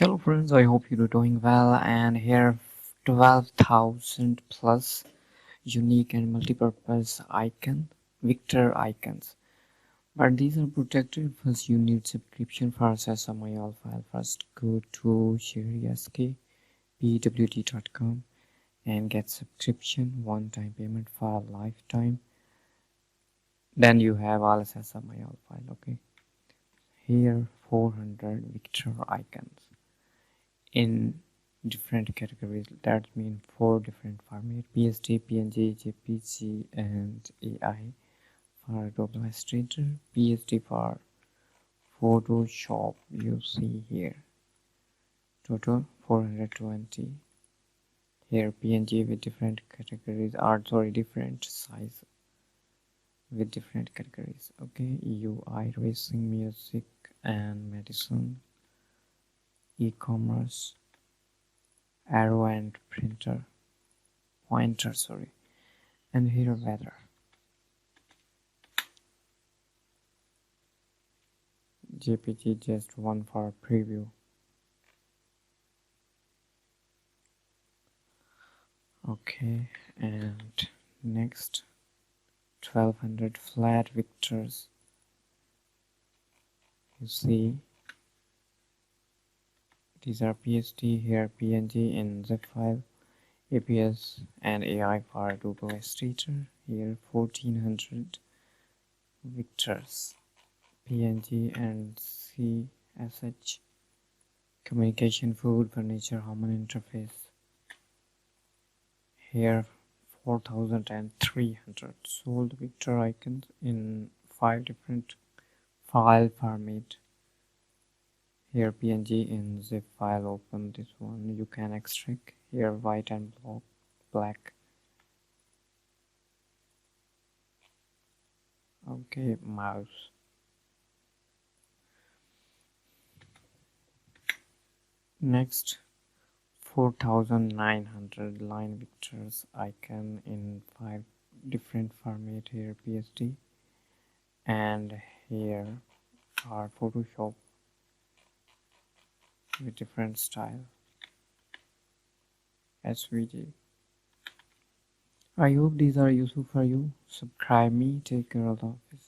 Hello friends, I hope you're doing well, and here 12,000 plus unique and multi-purpose vector icons. But these are protected. First you need subscription for SSMIL file. First go to Sheri pwd.com and get subscription, one-time payment for lifetime. Then you have all SSMIL file. Okay, here 400 vector icons in different categories. That means 4 different formats: PSD, PNG, JPG, and AI for Global Illustrator. PSD for Photoshop, you see here total 420. Here PNG with different categories, different size with different categories. Okay, UI, racing, music and medicine, e-commerce, arrow and pointer, and here weather. JPG just one for preview. Okay, and next 1200 flat vectors. You see these are PSD, here PNG in zip file, EPS and AI for Google Illustrator. Here 1400 vectors, PNG and CSH, communication, food, furniture, home interface. Here 4300 sold vector icons in 5 different file format. Here PNG in zip file, open this one, you can extract. Here white and black. Okay, mouse. Next 4900 line vectors icon in 5 different format. Here PSD, and here are Photoshop with different style, SVG. I hope these are useful for you. Subscribe me. Take care of the office.